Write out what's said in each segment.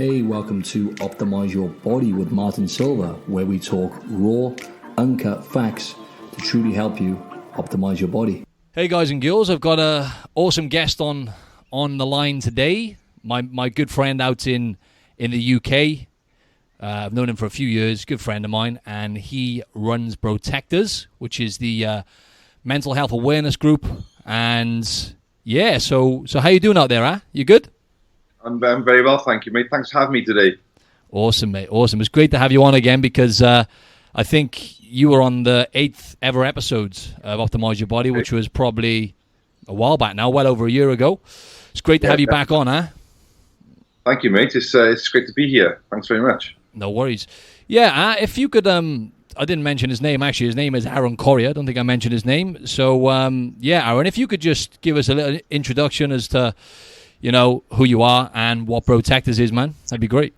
Hey, welcome to Optimize Your Body with Martin Silva, where we talk raw, uncut facts to truly help you optimize your body. Hey guys and girls, I've got an awesome guest on the line today. My good friend out in the UK. I've known him for a few years, good friend of mine, and he runs Brotectors, which is the mental health awareness group. And yeah, so how you doing out there, huh? You good? I'm very well, thank you, mate. Thanks for having me today. Awesome, mate. Awesome. It's great to have you on again because I think you were on the 8th ever episodes of Optimize Your Body, which was probably a while back now, well over a year ago. It's great to have you back on, huh? Thank you, mate. It's great to be here. Thanks very much. No worries. Yeah, if you could, I didn't mention his name, actually. His name is Aaron Corria. I don't think I mentioned his name. So, yeah, Aaron, if you could just give us a little introduction as to, you know, who you are and what Brotectors is, man. That'd be great.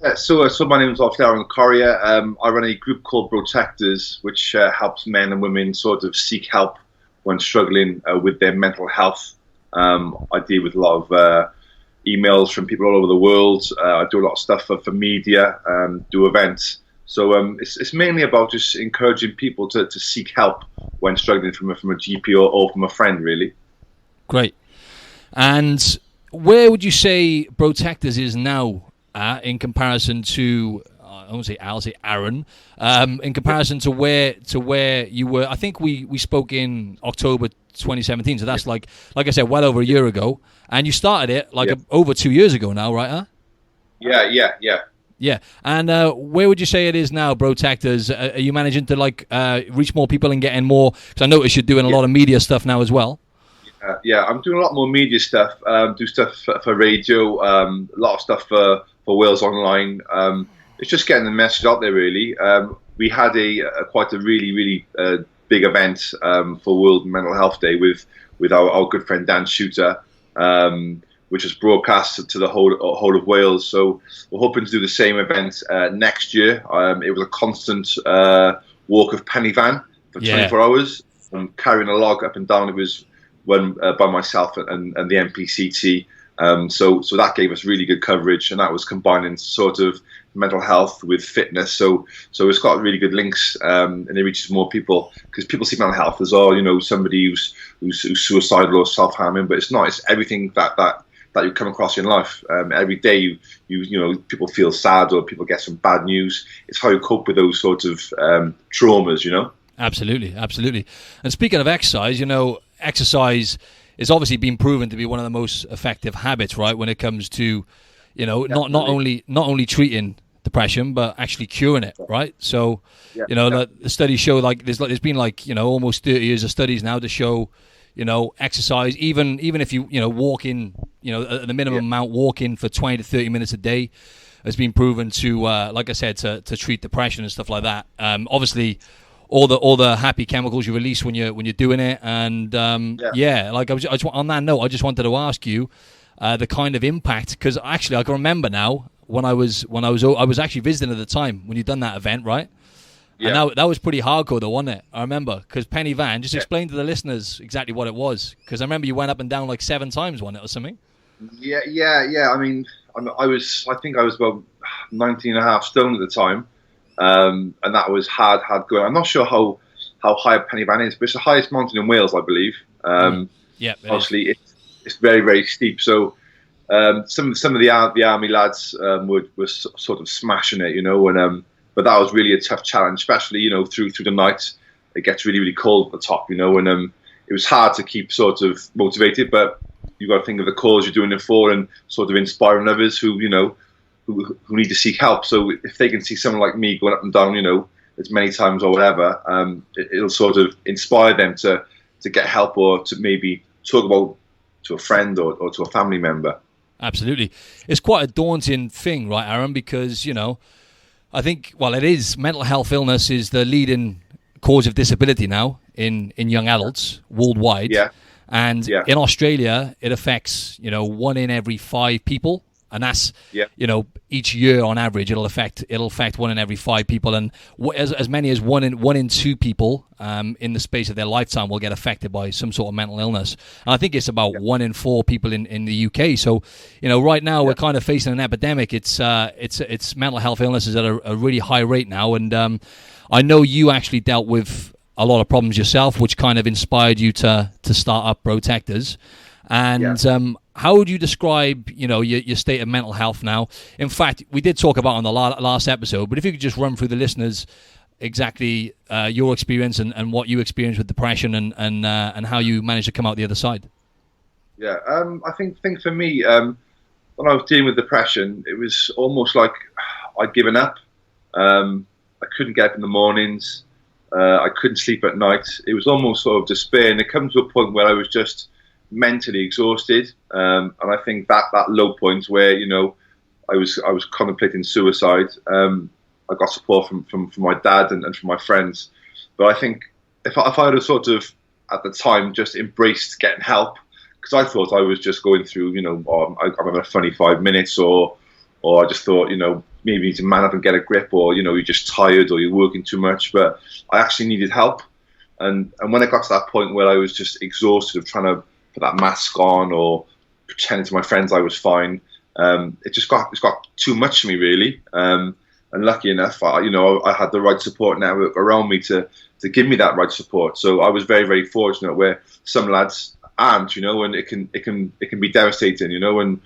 Yeah, so my name is obviously Aaron Corria. I run a group called Brotectors, which helps men and women sort of seek help when struggling with their mental health. I deal with a lot of emails from people all over the world. I do a lot of stuff for media, do events. So it's mainly about just encouraging people to seek help when struggling from a GP or from a friend, really. Great. And where would you say Brotectors is now in comparison to, I'll say Aaron, in comparison to where you were? I think we spoke in October 2017, so that's like I said, well over a year ago. And you started it over 2 years ago now, right? Huh? Yeah. Yeah. And where would you say it is now, Brotectors? Are you managing to reach more people and getting more? Because I noticed you're doing a lot of media stuff now as well. Yeah, I'm doing a lot more media stuff. Do stuff for radio, a lot of stuff for Wales Online. It's just getting the message out there, really. We had quite a really big event for World Mental Health Day with our good friend Dan Shooter, which was broadcast to the whole of Wales. So we're hoping to do the same event next year. It was a constant walk of penny van for 24 hours, carrying a log up and down. It was run by myself and the NPCT. So that gave us really good coverage, and that was combining sort of mental health with fitness. So it's got really good links, and it reaches more people because people see mental health as somebody who's suicidal or self-harming, but it's not. It's everything that you come across in life. Every day you people feel sad or people get some bad news. It's how you cope with those sort of traumas, Absolutely. And speaking of exercise, exercise is obviously been proven to be one of the most effective habits, right? When it comes to, not only treating depression, but actually curing it, right? So, the studies show there's been almost 30 years of studies now to show, exercise, even if you, walking, at the minimum amount, walking for 20 to 30 minutes a day has been proven to, like I said, to treat depression and stuff like that. Obviously, all the happy chemicals you release when you're doing it, and on that note, I just wanted to ask you the kind of impact, because actually I can remember now when I was actually visiting at the time when you'd done that event, right? Yeah. And that was pretty hardcore, though, wasn't it? I remember, because Penny Van, just explain to the listeners exactly what it was, because I remember you went up and down like 7 times, wasn't it, or something? Yeah. I mean, I think I was about 19 and a half stone at the time. And that was hard going. I'm not sure how high Penny Van is, but it's the highest mountain in Wales, I believe. Obviously, it's very, very steep. So some of the army lads were sort of smashing it, but that was really a tough challenge, especially through the night. It gets really, really cold at the top, and it was hard to keep sort of motivated. But you've got to think of the cause you're doing it for, and sort of inspiring others who who need to seek help. So if they can see someone like me going up and down, as many times or whatever, it'll sort of inspire them to get help, or to maybe talk about to a friend or to a family member. Absolutely. It's quite a daunting thing, right, Aaron? Because, I think, it is. Mental health illness is the leading cause of disability now in young adults worldwide. Yeah. And in Australia, it affects, 1 in every 5 people. and that's each year on average it'll affect 1 in every 5 people, and as many as 1 in 2 people in the space of their lifetime will get affected by some sort of mental illness. And I think it's about 1 in 4 people in the UK. So right now we're kind of facing an epidemic. It's mental health illnesses at a really high rate now, and I know you actually dealt with a lot of problems yourself, which kind of inspired you to start up Brotectors. And how would you describe, your state of mental health now? In fact, we did talk about on the last episode, but if you could just run through the listeners exactly your experience and what you experienced with depression and how you managed to come out the other side. Yeah, I think for me, when I was dealing with depression, it was almost like I'd given up. I couldn't get up in the mornings. I couldn't sleep at night. It was almost sort of despair, and it comes to a point where I was just mentally exhausted. And I think that low point where I was contemplating suicide. I got support from my dad and from my friends. But I think if I had sort of at the time just embraced getting help, because I thought I was just going through, I'm having a funny 5 minutes, or I just thought, maybe you need to man up and get a grip, or you're just tired, or you're working too much. But I actually needed help, and when I got to that point where I was just exhausted of trying to put that mask on or pretending to my friends I was fine, it got too much for me, really. And lucky enough, I had the right support network around me to give me that right support. So I was very, very fortunate, where some lads aren't, and it can be devastating, and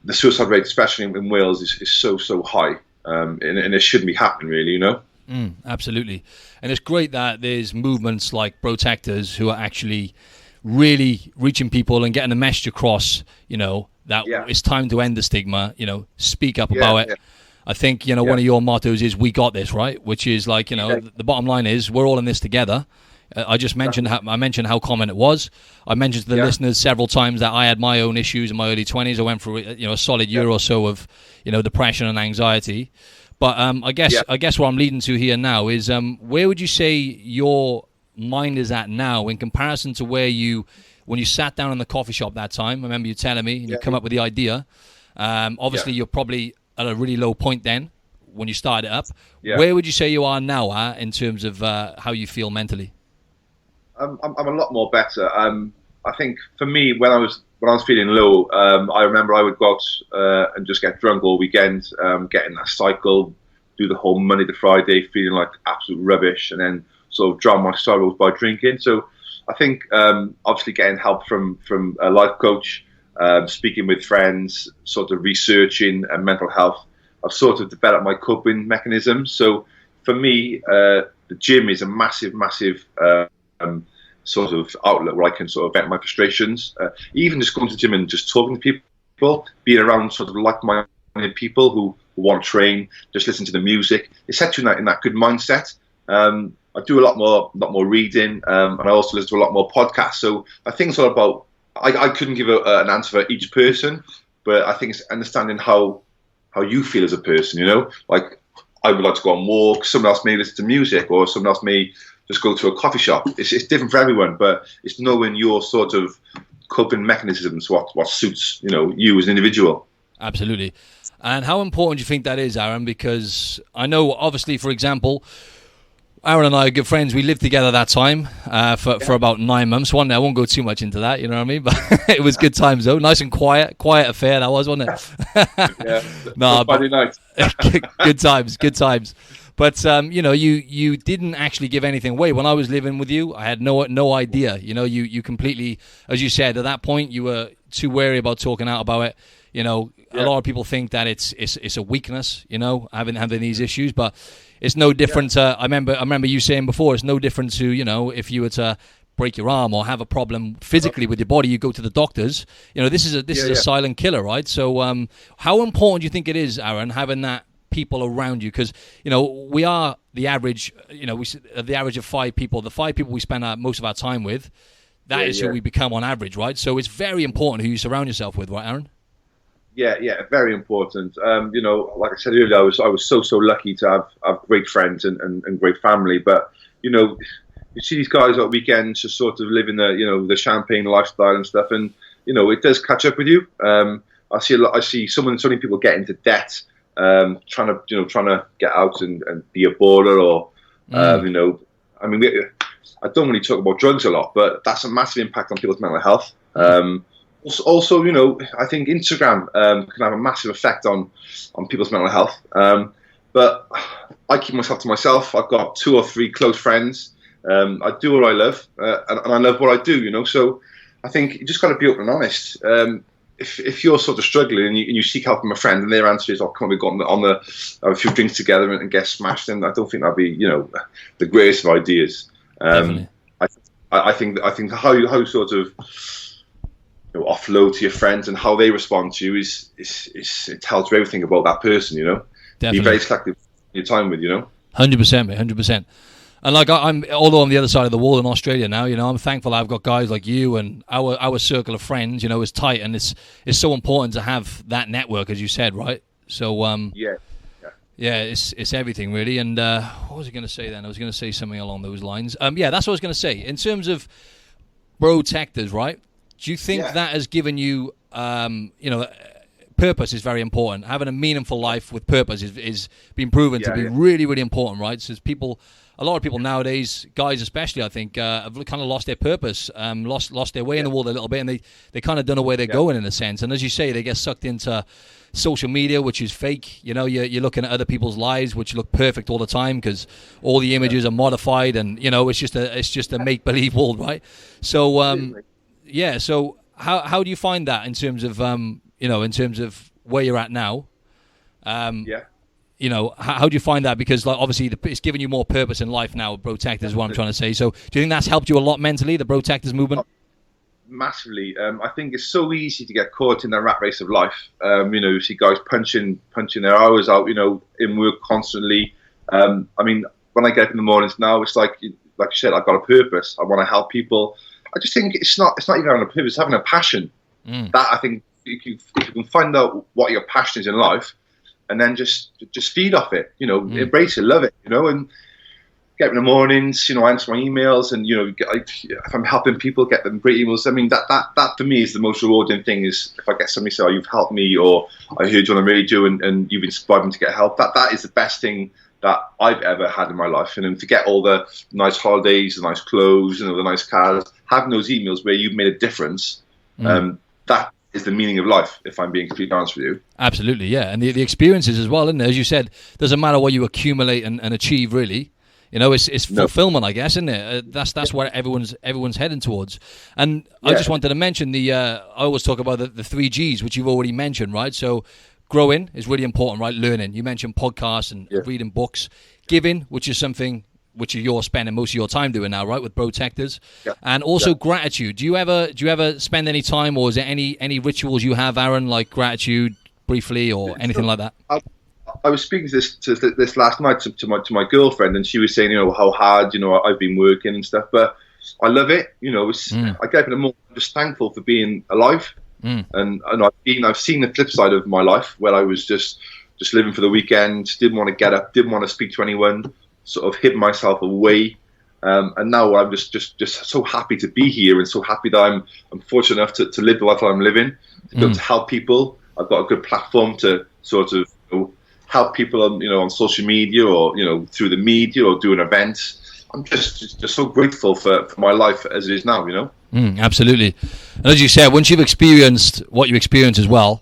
the suicide rate, especially in Wales, is so high, and it shouldn't be happening, really, Absolutely. And it's great that there's movements like Brotectors who are actually really reaching people and getting the message across, that it's time to end the stigma, speak up about it. I think, one of your mottos is "We got this," right? Which is like, the bottom line is we're all in this together. I just mentioned how common it was. I mentioned to the listeners several times that I had my own issues in my early 20s. I went through a solid year or so of depression and anxiety. But I guess what I'm leading to here now is where would you say your mind is at now in comparison to when you sat down in the coffee shop that time? I remember you telling me, and you come up with the idea. Obviously, you're probably at a really low point then when you started it up. Where would you say you are now in terms of how you feel mentally? I'm a lot more better. I think for me, when I was feeling low, I remember I would go out and just get drunk all weekend, get in that cycle, do the whole Monday to Friday, feeling like absolute rubbish, and then sort of drown my sorrows by drinking. So I think obviously getting help from a life coach, speaking with friends, sort of researching mental health, I've sort of developed my coping mechanisms. So for me, the gym is a massive sort of outlet where I can sort of vent my frustrations. Even just going to the gym and just talking to people, being around sort of like-minded people who want to train, just listen to the music. It sets you in that good mindset. I do a lot more reading, and I also listen to a lot more podcasts. So I think it's all about. I couldn't give an answer for each person, but I think it's understanding how you feel as a person. Like I would like to go on walks. Someone else may listen to music, or someone else may just go to a coffee shop. It's different for everyone, but it's knowing your sort of coping mechanisms, what suits you as an individual. Absolutely. And how important do you think that is, Aaron? Because I know, obviously, for example, Aaron and I are good friends. We lived together that time for about 9 months. One day, I won't go too much into that, you know what I mean? But it was good times, though. Nice and quiet affair that was, wasn't it? No, Friday night. Good times. But you didn't actually give anything away. When I was living with you, I had no idea. You completely, as you said, at that point you were too wary about talking out about it. A lot of people think that it's a weakness. Having these issues, but it's no different. I remember you saying before, it's no different to if you were to break your arm or have a problem physically with your body, you go to the doctors. This is a silent killer, right? So how important do you think it is, Aaron, having that people around you? Because we are the average the average of 5 people. The 5 people we spend most of our time with, that is who we become on average, right? So it's very important who you surround yourself with, right, Aaron? Yeah, very important. Like I said earlier, I was so lucky to have great friends and great family. But you see these guys at weekends just sort of living the champagne lifestyle and stuff, and it does catch up with you. I see so many people get into debt, trying to get out and be a baller, or I mean, I don't really talk about drugs a lot, but that's a massive impact on people's mental health. Also, I think Instagram can have a massive effect on people's mental health. But I keep myself to myself. I've got 2 or 3 close friends. I do what I love, and I love what I do. So I think you just got to be open and honest. If you're sort of struggling and you seek help from a friend, and their answer is, "Oh, come on, we go on the have a few drinks together and get smashed," then I don't think that'd be the greatest of ideas. I think how you sort of offload to your friends and how they respond to you is it tells you everything about that person. Definitely. Be very selective your time with. 100%, mate, 100%. And like I'm, although on the other side of the wall in Australia now, I'm thankful I've got guys like you, and our circle of friends, is tight, and it's so important to have that network, as you said, right? So yeah, it's everything really. And what was I going to say then? I was going to say something along those lines. Yeah, that's what I was going to say. In terms of Brotectors, right? Do you think that has given you, purpose is very important. Having a meaningful life with purpose is being proven to be really, really important, right? So a lot of people nowadays, guys especially, I think, have kind of lost their purpose, lost their way in the world a little bit, and they kind of don't know where they're going in a sense. And as you say, they get sucked into social media, which is fake. You're looking at other people's lives, which look perfect all the time because all the images are modified, and it's just a make believe world, right? So so how do you find that in terms of in terms of where you're at now? How do you find that? Because obviously it's giving you more purpose in life now. Protectors is what I'm trying to say. So do you think that's helped you a lot mentally, the Protectors movement? Massively. I think it's so easy to get caught in the rat race of life. You see guys punching their hours out, in work constantly. I mean, when I get up in the mornings now, it's like you said, I've got a purpose. I want to help people. I just think it's not even having a purpose, it's having a passion. That I think if you can find out what your passion is in life, and then just feed off it, embrace it, love it, and get up in the mornings, answer my emails, and if I'm helping people, get them great emails. I mean, that for me is the most rewarding thing. Is if I get somebody say, "Oh, you've helped me," or "I heard you on the radio and you've inspired me to get help." That is the best thing that I've ever had in my life. And then to get all the nice holidays, the nice clothes, the nice cars, having those emails where you've made a difference, that is the meaning of life, if I'm being completely honest with you. Absolutely, yeah. And the experiences as well, isn't it? As you said, doesn't matter what you accumulate and achieve, really. It's fulfillment, I guess, isn't it? That's what everyone's heading towards. And I just wanted to mention I always talk about the 3 Gs, which you've already mentioned, right? So growing is really important, right? Learning. You mentioned podcasts and reading books. Giving, which is something which you're spending most of your time doing now, right, with Brotectors, and also gratitude. Do you ever spend any time, or is there any rituals you have, Aaron, like gratitude briefly or anything like that? I was speaking to this last night to my girlfriend, and she was saying, how hard I've been working and stuff, but I love it. I get up in the morning, I'm just thankful for being alive, and I've seen the flip side of my life where I was just living for the weekend, didn't want to get up, didn't want to speak to anyone. Sort of hid myself away, and now I'm just so happy to be here, and so happy that I'm fortunate enough to live the life I'm living, to be able to help people. I've got a good platform to sort of help people on social media, or through the media, or doing events. I'm just so grateful for my life as it is now. Absolutely. And as you said, once you've experienced what you experience as well,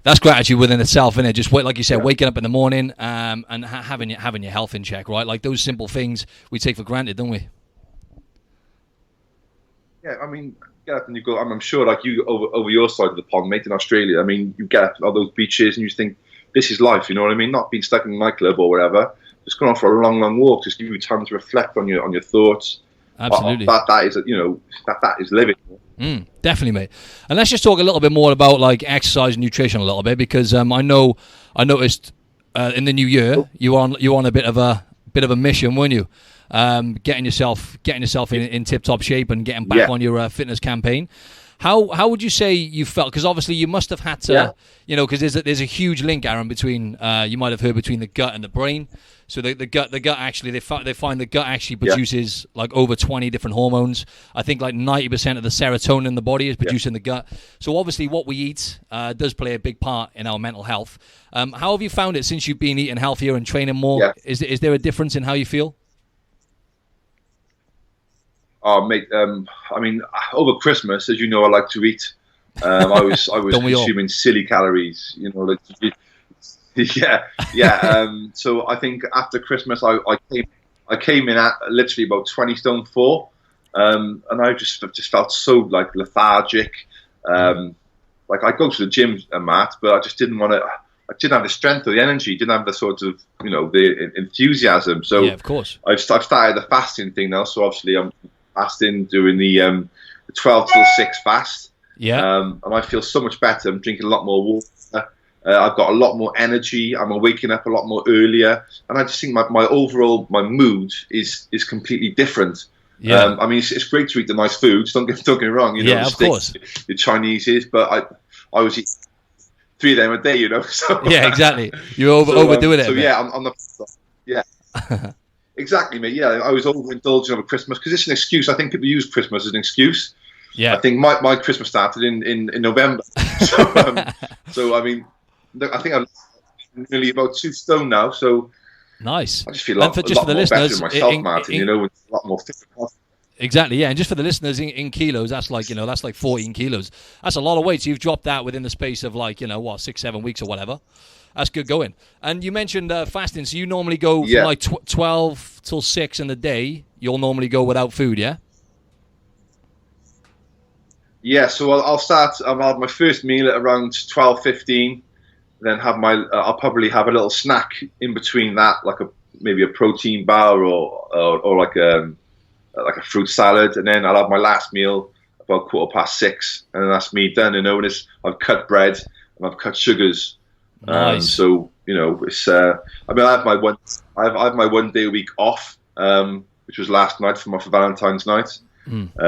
that's gratitude within itself, isn't it? Just like you said, waking up in the morning and having your health in check, right? Like those simple things we take for granted, don't we? Yeah, I mean, get up and you go. I'm sure, like you over your side of the pond, mate, in Australia. I mean, you get up on those beaches and you think, this is life. You know what I mean? Not being stuck in a nightclub or whatever. Just going on for a long walk. Just give you time to reflect on your thoughts. Absolutely. That is that is living. Definitely, mate. And let's just talk a little bit more about like exercise and nutrition a little bit, because I noticed in the new year you were on a bit of a mission, weren't you? Getting yourself in tip-top shape and getting back on your fitness campaign. How would you say you felt? Because obviously you must have had to, because there's a huge link, Aaron, between you might have heard between the gut and the brain. So the gut actually, they find the gut actually produces like over 20 different hormones. I think like 90% of the serotonin in the body is produced in the gut. So obviously what we eat does play a big part in our mental health. How have you found it since you've been eating healthier and training more? Yeah. Is there a difference in how you feel? Oh, mate. I mean, over Christmas, as you know, I like to eat. I was consuming silly calories. You know, like so I think after Christmas, I came in at literally about 20 stone 4, and I just felt so like lethargic. Like I go to the gym, Matt, but I just didn't want to. I didn't have the strength or the energy. Didn't have the sort of the enthusiasm. So yeah, of course, I've started the fasting thing now. So obviously I'm fasting, doing the 12 till 6 fast. Yeah. And I feel so much better. I'm drinking a lot more water. I've got a lot more energy. I'm waking up a lot more earlier, and I just think my overall mood is completely different. Yeah. I mean, it's great to eat the nice foods. Don't get me wrong. Yeah, of course. The Chinese but I was eating 3 of them a day. So yeah, exactly. You're overdoing it. So yeah, I'm not. Yeah. Exactly, mate. Yeah, I was overindulging over Christmas because it's an excuse. I think people use Christmas as an excuse. Yeah. I think my Christmas started in November. So I mean, I think I'm nearly about 2 stone now. So nice. I just feel a lot more better in myself, Martin. A lot more fit. Exactly, yeah. And just for the listeners, in kilos, that's like 14 kilos. That's a lot of weight. So you've dropped that within the space of 6-7 weeks or whatever. That's good going. And you mentioned fasting. So you normally go from 12 till 6 in the day. You'll normally go without food, yeah? Yeah, so I'll start. I'll have my first meal at around 12:15. Then have I'll probably have a little snack in between that, like maybe a protein bar or like a fruit salad, and then I'll have my last meal about 6:15, and then that's me done. And I've cut bread and I've cut sugars. Nice. So it's. I mean, I have my 1 day a week off, which was last night for Valentine's night.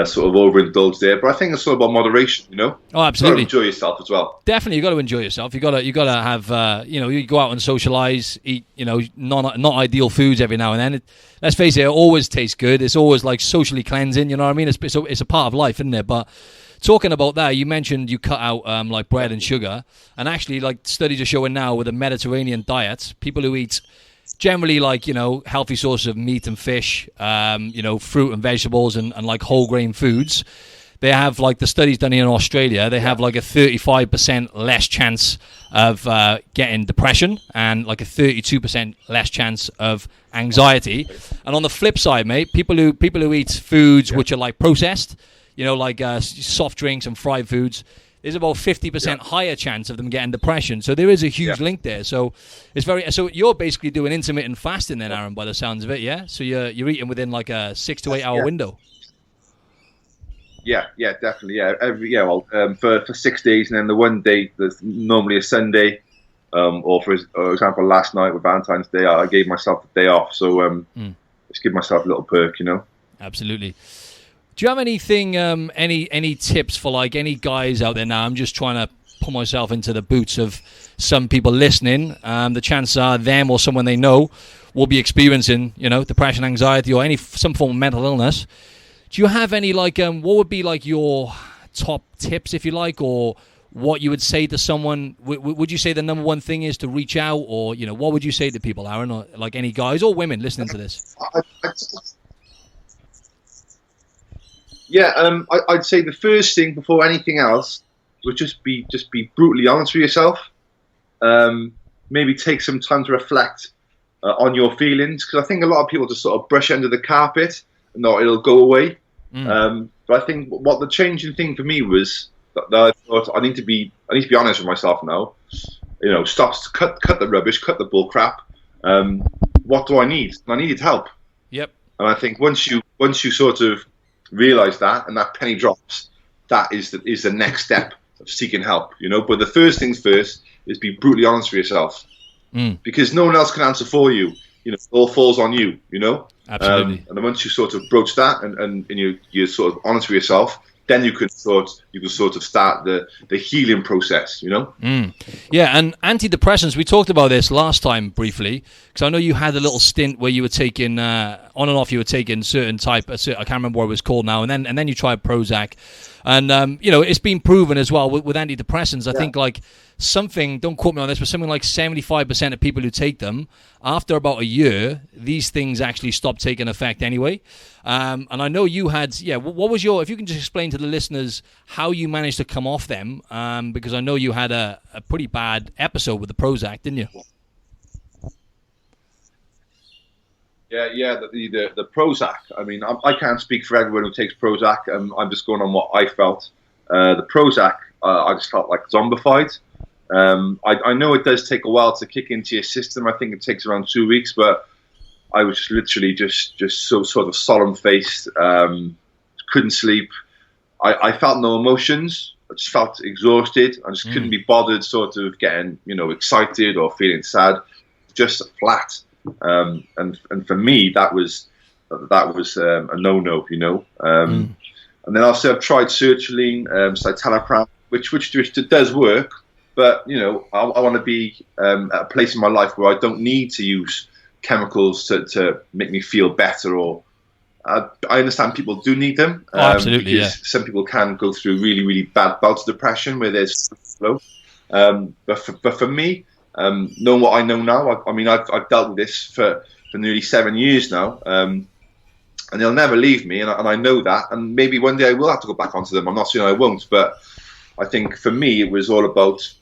Sort of overindulged there, but I think it's all about moderation. Oh, absolutely. You got to enjoy yourself as well. Definitely, you got to enjoy yourself. You got to have you go out and socialize, eat not ideal foods every now and then. Let's face it always tastes good. It's always like socially cleansing. You know what I mean? It's a part of life, isn't it? But talking about that, you mentioned you cut out like bread and sugar, and actually, like studies are showing now with a Mediterranean diet, people who eat generally healthy sources of meat and fish, fruit and vegetables and like whole grain foods. They have the studies done in Australia, they have like a 35% less chance of getting depression and like a 32% less chance of anxiety. And on the flip side, mate, people who eat foods which are like processed, soft drinks and fried foods, there's about 50% higher chance of them getting depression. So there is a huge link there. So so you're basically doing intermittent fasting then, Aaron, by the sounds of it, yeah? So you're eating within like a 6 to 8 hour window. Yeah, definitely. Yeah, for 6 days, and then the 1 day that's normally a Sunday, or for example, last night with Valentine's Day, I gave myself the day off. So just give myself a little perk, Absolutely. Do you have anything, any tips for like any guys out there now? I'm just trying to put myself into the boots of some people listening. The chances are them or someone they know will be experiencing, depression, anxiety, or some form of mental illness. Do you have any what would be like your top tips, if you like, or what you would say to someone? Would you say the number one thing is to reach out, or what would you say to people, Aaron, or like any guys or women listening to this? Yeah, I'd say the first thing before anything else would just be brutally honest with yourself. Maybe take some time to reflect on your feelings, because I think a lot of people just sort of brush under the carpet and it'll go away. But I think what the changing thing for me was that I thought I need to be honest with myself now. Stop, cut the rubbish, cut the bull crap. What do I need? I needed help. Yep. And I think once you sort of realize that, and that penny drops, that is the next step of seeking help. But the first things first is be brutally honest with yourself, because no one else can answer for you. It all falls on you. Absolutely. And then once you sort of broach that and you're sort of honest with yourself, then you could sort of start the healing process, you know. Yeah, and antidepressants, we talked about this last time briefly, because I know you had a little stint where you were taking on and off, you were taking certain type, I can't remember what it was called now, and then you tried Prozac, and it's been proven as well with antidepressants. I think like don't quote me on this, but something like 75% of people who take them, after about a year, these things actually stop taking effect anyway. And I know you had, what was if you can just explain to the listeners how you managed to come off them, because I know you had a pretty bad episode with the Prozac, didn't you? Yeah, the Prozac. I mean, I can't speak for everyone who takes Prozac. I'm just going on what I felt. The Prozac, I just felt like zombified. I know it does take a while to kick into your system. I think it takes around 2 weeks, but I was just literally just so sort of solemn-faced, couldn't sleep. I felt no emotions. I just felt exhausted. I just couldn't be bothered sort of getting, excited or feeling sad. Just flat. And for me, that was a no-no, And then also I've tried sertraline, citalopram, which does work. But, I want to be at a place in my life where I don't need to use chemicals to make me feel better. Or I understand people do need them. Absolutely, because some people can go through really, really bad bouts of depression where there's flow. But for me, knowing what I know now, I've dealt with this for nearly 7 years now. And they'll never leave me, and I know that. And maybe one day I will have to go back onto them. I'm not saying I won't, but I think for me it was all about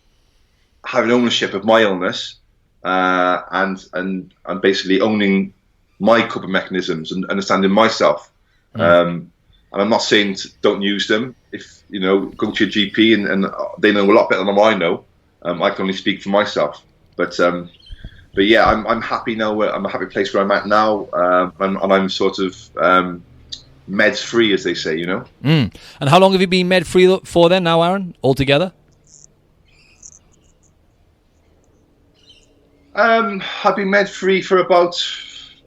having ownership of my illness, and basically owning my coping mechanisms and understanding myself. And I'm not saying don't use them. If go to your GP and they know a lot better than I know. I can only speak for myself. But yeah, I'm happy now. I'm a happy place where I'm at now, and I'm sort of meds free, as they say. And how long have you been med free for then now, Aaron, altogether? I've been med free for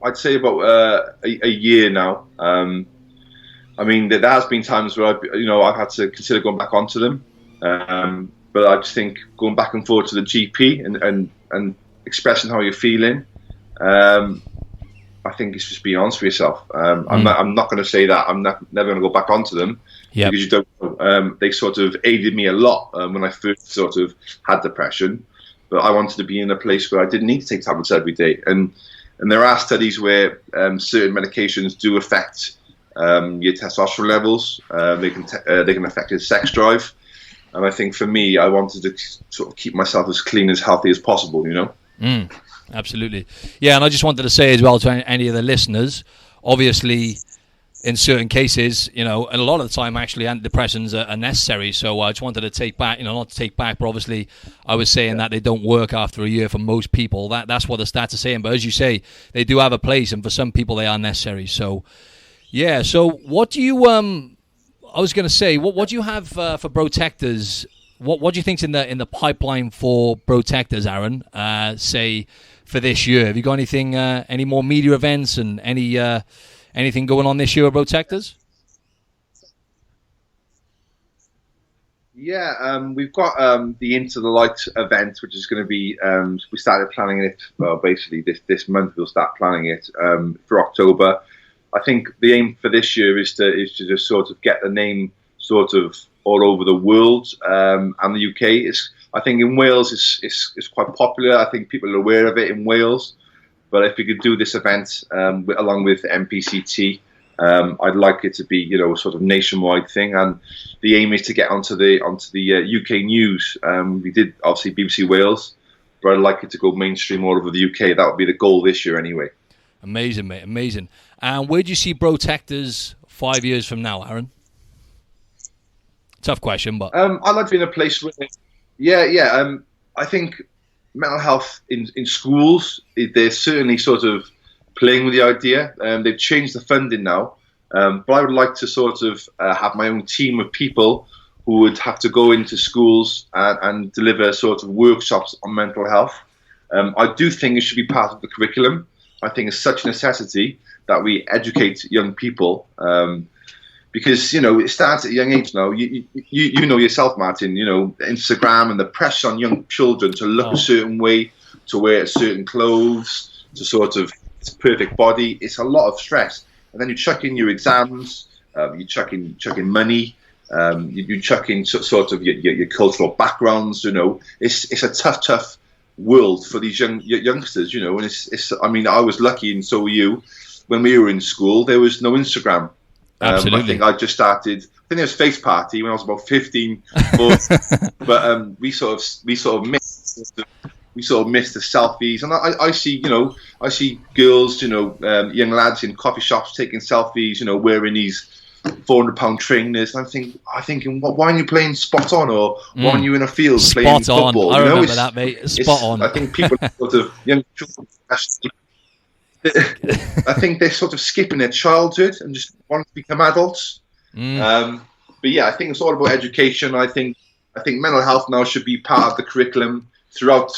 I'd say about a year now. There has been times where I've had to consider going back onto them. But I just think going back and forth to the GP and expressing how you're feeling, I think it's just being honest with yourself. I'm not going to say that I'm never going to go back onto them, because you don't know. They sort of aided me a lot when I first sort of had depression. But I wanted to be in a place where I didn't need to take tablets every day. And there are studies where certain medications do affect your testosterone levels. They can affect your sex drive. And I think for me, I wanted to sort of keep myself as clean, as healthy as possible, Absolutely. Yeah, and I just wanted to say as well to any of the listeners, obviously, in certain cases, and a lot of the time, actually, antidepressants are necessary. So I just wanted to take back, not to take back, but obviously I was saying that they don't work after a year for most people. That's what the stats are saying. But as you say, they do have a place, and for some people, they are necessary. So, yeah. So what do you... I was going to say, what do you have for Brotectors? What do you think's in the pipeline for Brotectors, Aaron? Say for this year, have you got anything, any more media events and anything going on this year with Brotectors? Yeah, we've got the Into the Light event, which is going to be. We started planning it. Well, basically this month we'll start planning it for October. I think the aim for this year is to just sort of get the name sort of all over the world, and the UK. I think in Wales it's quite popular. I think people are aware of it in Wales. But if we could do this event along with MPCT, I'd like it to be a sort of nationwide thing. And the aim is to get onto the UK news. We did obviously BBC Wales, but I'd like it to go mainstream all over the UK. That would be the goal this year anyway. Amazing, mate. Amazing. And where do you see Brotectors 5 years from now, Aaron? Tough question, but... I'd like to be in a place where... I think mental health in schools, they're certainly sort of playing with the idea. They've changed the funding now. But I would like to sort of have my own team of people who would have to go into schools and deliver sort of workshops on mental health. I do think it should be part of the curriculum. I think it's such a necessity that we educate young people. because it starts at a young age now. You know yourself, Martin. Instagram and the pressure on young children to look a certain way, to wear certain clothes, to sort of perfect body. It's a lot of stress, and then you chuck in your exams, you chuck in money, you chuck in sort of your cultural backgrounds. It's a tough world for these youngsters. And it's. I mean, I was lucky, and so were you. When we were in school, there was no Instagram. Absolutely. I think I just started. I think there was Face Party when I was about 15, 14, but we sort of missed the selfies. And I see girls, young lads in coffee shops taking selfies, wearing these £400 trainers. And I'm thinking, why aren't you playing spot on, or why aren't you in a field playing football? I remember that, mate. Spot on. I think people sort of young children, I think they're sort of skipping their childhood and just want to become adults. But yeah, I think it's all about education. I think mental health now should be part of the curriculum throughout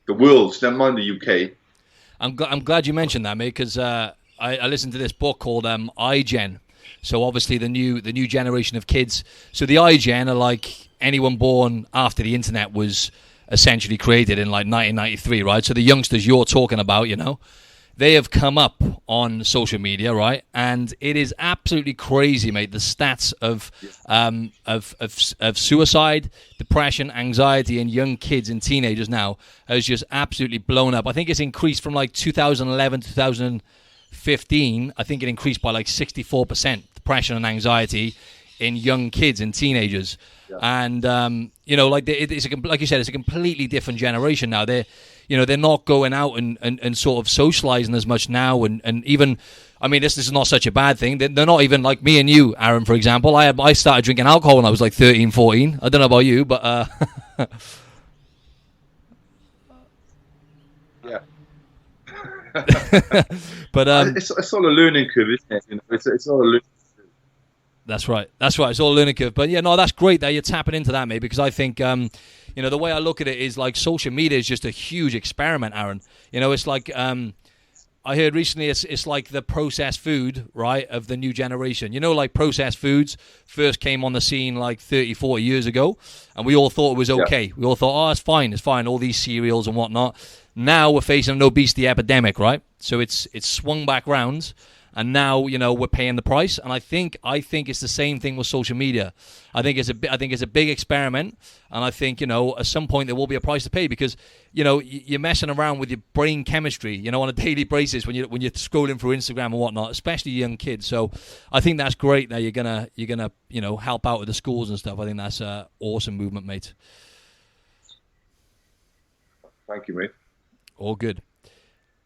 the world, never mind the UK. I'm glad you mentioned that, mate, because I listened to this book called iGen. So obviously the new generation of kids. So the iGen are like anyone born after the internet was essentially created in like 1993, right? So the youngsters you're talking about, they have come up on social media, right? And it is absolutely crazy, mate. The stats of suicide, depression, anxiety in young kids and teenagers now has just absolutely blown up. I think it's increased from like 2011 to 2015. I think it increased by like 64%, depression and anxiety in young kids and teenagers. Yeah. And like you said, it's a completely different generation now. They're not going out and sort of socializing as much now, and even, I mean, this is not such a bad thing. They're not even like me and you, Aaron, for example. I started drinking alcohol when I was like 13, 14. I don't know about you, but yeah. But it's all a learning curve, isn't it? It's all a learning curve. That's right. It's all a learning curve. But yeah, no, that's great that you're tapping into that, mate, because I think the way I look at it is like social media is just a huge experiment, Aaron. It's like I heard recently it's like the processed food, right, of the new generation. Like processed foods first came on the scene like 30, 40 years ago, and we all thought it was okay. Yeah. We all thought, it's fine, all these cereals and whatnot. Now we're facing an obesity epidemic, right? So it's swung back round. And now, we're paying the price, and I think it's the same thing with social media. I think it's a big experiment, and I think at some point there will be a price to pay, because you're messing around with your brain chemistry, on a daily basis when you're scrolling through Instagram and whatnot, especially young kids. So I think that's great that you're gonna help out with the schools and stuff. I think that's an awesome movement, mate. Thank you, mate. All good.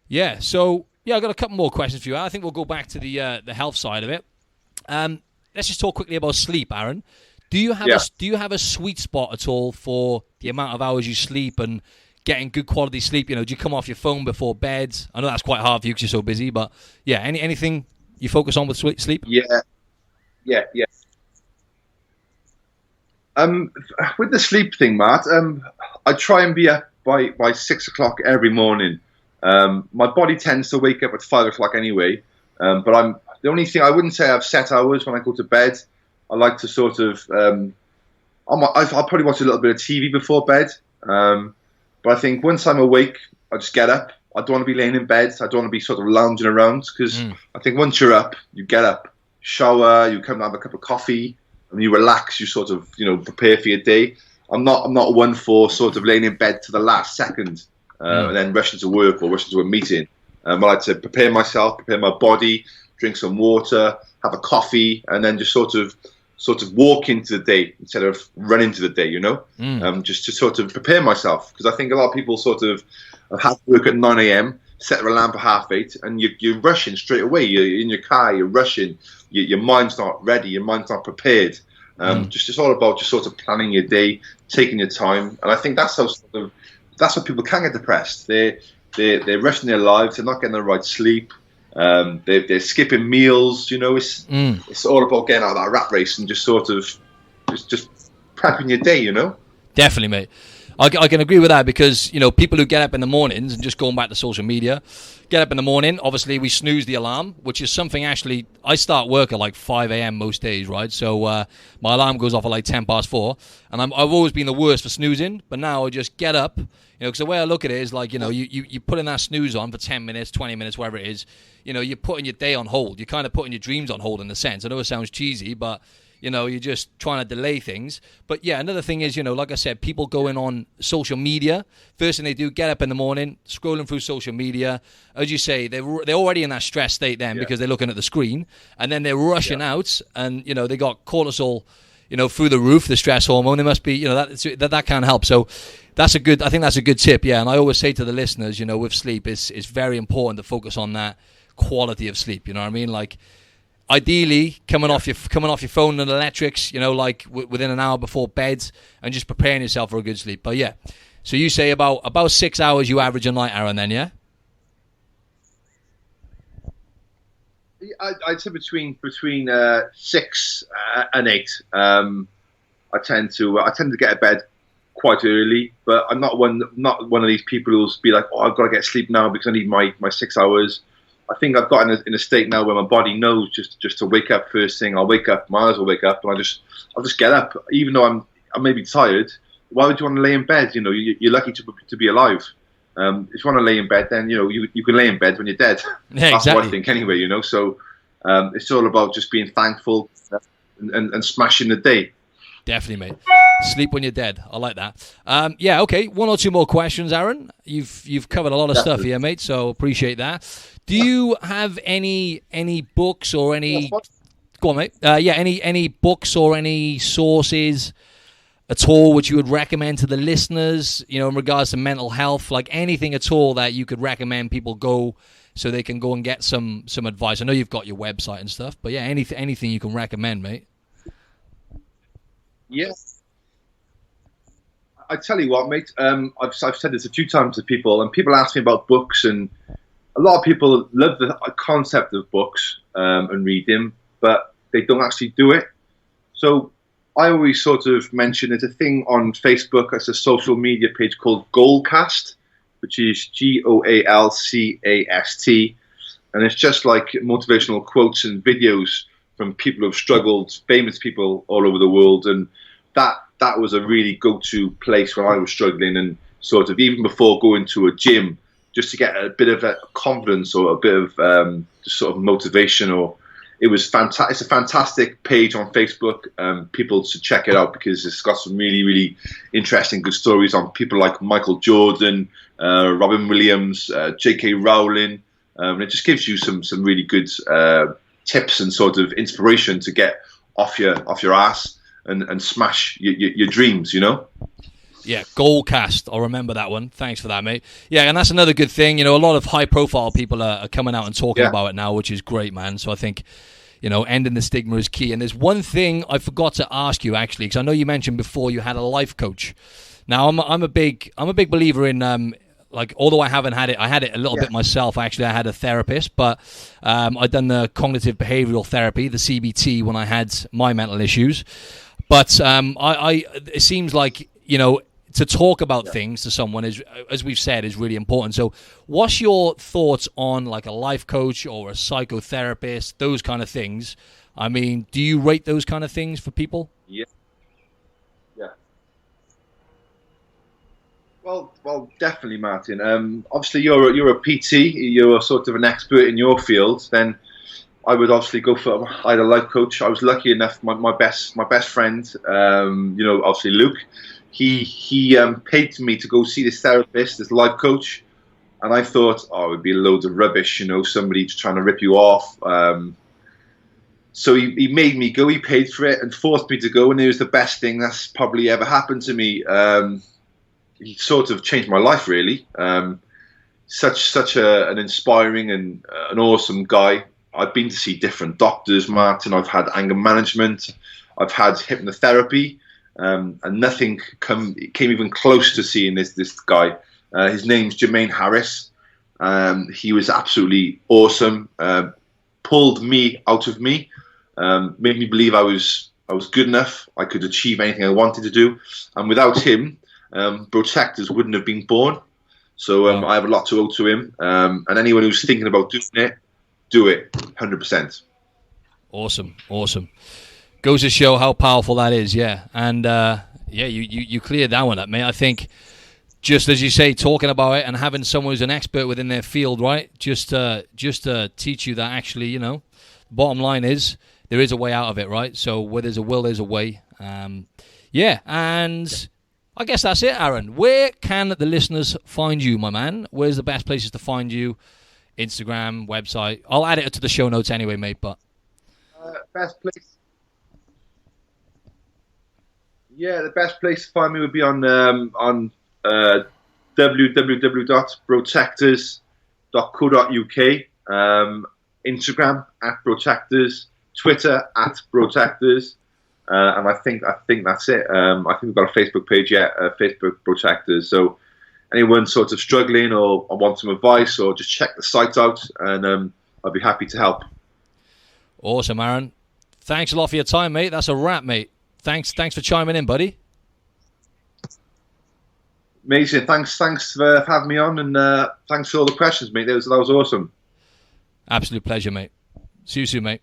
Yeah. So. Yeah, I've got a couple more questions for you. I think we'll go back to the health side of it. Let's just talk quickly about sleep, Aaron. Do you have a sweet spot at all for the amount of hours you sleep and getting good quality sleep? Do you come off your phone before bed? I know that's quite hard for you because you're so busy, but yeah, anything you focus on with sleep? Yeah. With the sleep thing, Matt, I try and be up by 6 o'clock every morning. My body tends to wake up at 5 o'clock anyway, but the only thing I wouldn't say I've set hours when I go to bed. I like to sort of, I'll probably watch a little bit of TV before bed, but I think once I'm awake, I just get up. I don't want to be laying in bed. I don't want to be sort of lounging around, because I think once you're up, you get up, shower, you come and have a cup of coffee, and you relax. You sort of, prepare for your day. I'm not one for sort of laying in bed to the last second. And then rushing to work or rushing to a meeting. I like to prepare myself, prepare my body, drink some water, have a coffee, and then just sort of walk into the day instead of run into the day. Just to sort of prepare myself, because I think a lot of people sort of have to work at 9 a.m., set their alarm for 8:30, and you're rushing straight away. You're in your car, you're rushing. Your mind's not ready. Your mind's not prepared. It's all about just sort of planning your day, taking your time, and I think that's how that's why people can get depressed. They're rushing their lives. They're not getting the right sleep. They're skipping meals. It's all about getting out of that rat race and just sort of just prepping your day. Definitely, mate. I can agree with that because, people who get up in the mornings, and just going back to social media, get up in the morning, obviously we snooze the alarm, which is something actually, I start work at like 5 a.m. most days, right? So my alarm goes off at like 10 past 4, and I've always been the worst for snoozing, but now I just get up, because the way I look at it is like, you put in that snooze on for 10 minutes, 20 minutes, whatever it is, you're putting your day on hold. You're kind of putting your dreams on hold in a sense. I know it sounds cheesy, but you're just trying to delay things. But yeah, another thing is, like I said, people going on social media. First thing they do, get up in the morning, scrolling through social media. As you say, they're already in that stress state then because they're looking at the screen, and then they're rushing out, and they got cortisol, through the roof, the stress hormone. They must be, that can't help. So I think that's a good tip. Yeah, and I always say to the listeners, with sleep, it's very important to focus on that quality of sleep. You know what I mean? Like, ideally, coming off your phone and electrics, like within an hour before bed, and just preparing yourself for a good sleep. But yeah, so you say about 6 hours you average a night, Aaron, then, yeah? I'd say between 6 and 8. I tend to get to bed quite early, but I'm not one of these people who'll be like, oh, I've got to get sleep now because I need my 6 hours. I think I've gotten in a state now where my body knows just to wake up first thing. I'll wake up, might as well wake up, and I'll just get up, even though I may be tired. Why would you want to lay in bed? You're lucky to be alive. If you want to lay in bed, then you can lay in bed when you're dead. Yeah, that's exactly. what I think anyway. So it's all about just being thankful and smashing the day. Definitely, mate. Sleep when you're dead. I like that. Yeah, okay. One or two more questions, Aaron. You've covered a lot of stuff here, mate, so appreciate that. Do you have any books or any... Go on, mate. Any books or any sources at all which you would recommend to the listeners, in regards to mental health, like anything at all that you could recommend people go so they can go and get some advice? I know you've got your website and stuff, but yeah, anything you can recommend, mate. Yeah. I tell you what, mate, I've said this a few times to people, and people ask me about books, and a lot of people love the concept of books and read them, but they don't actually do it. So I always sort of mention there's a thing on Facebook, it's a social media page called Goalcast, which is Goalcast, and it's just like motivational quotes and videos from people who've struggled, famous people all over the world, and that was a really go-to place when I was struggling, and sort of even before going to a gym, just to get a bit of a confidence or a bit of just sort of motivation. Or it was fantastic. It's a fantastic page on Facebook. People should check it out because it's got some really, really interesting, good stories on people like Michael Jordan, Robin Williams, J.K. Rowling. And it just gives you some really good tips and sort of inspiration to get off your ass and smash your dreams, Yeah, Goalcast. I'll remember that one. Thanks for that, mate. Yeah, and that's another good thing. A lot of high-profile people are coming out and talking about it now, which is great, man. So I think, ending the stigma is key. And there's one thing I forgot to ask you, actually, because I know you mentioned before you had a life coach. Now, I'm a big believer in although I haven't had it, I had it a little bit myself. Actually, I had a therapist, but I'd done the cognitive behavioral therapy, the CBT, when I had my mental issues. But it seems like, to talk about things to someone is, as we've said, is really important. So what's your thoughts on like a life coach or a psychotherapist, those kind of things? I mean, do you rate those kind of things for people? Yeah. Well, definitely, Martin. Obviously, you're a PT. You're sort of an expert in your field. Then I would obviously go for either life coach. I was lucky enough. My best friend, obviously Luke. He paid me to go see this therapist, this life coach, and I thought, it would be loads of rubbish. Somebody just trying to rip you off. So he made me go. He paid for it and forced me to go, and it was the best thing that's probably ever happened to me. He sort of changed my life, really. Such an inspiring and an awesome guy. I've been to see different doctors, Martin. I've had anger management. I've had hypnotherapy, and nothing came even close to seeing this guy. His name's Jermaine Harris. He was absolutely awesome. Pulled me out of me, made me believe I was good enough. I could achieve anything I wanted to do. And without him, Brotectors wouldn't have been born. So I have a lot to owe to him. And anyone who's thinking about doing it, do it 100%. Awesome. Goes to show how powerful that is, yeah. And you cleared that one up, mate. I think just as you say, talking about it and having someone who's an expert within their field, right? Just to teach you that actually, you know, bottom line is there is a way out of it, right? So where there's a will, there's a way. And I guess that's it, Aaron. Where can the listeners find you, my man? Where's the best places to find you? Instagram, website. I'll add it to the show notes anyway, mate. But best place. Yeah, the best place to find me would be on www.brotectors.co.uk, Instagram @Brotectors, Twitter @Brotectors, and I think that's it. I think we've got a Facebook page yet, Facebook Brotectors. So anyone sort of struggling or want some advice, or just check the site out, and I'll be happy to help. Awesome, Aaron. Thanks a lot for your time, mate. That's a wrap, mate. Thanks for chiming in, buddy. Amazing. Thanks for having me on, and thanks for all the questions, mate. That was awesome. Absolute pleasure, mate. See you soon, mate.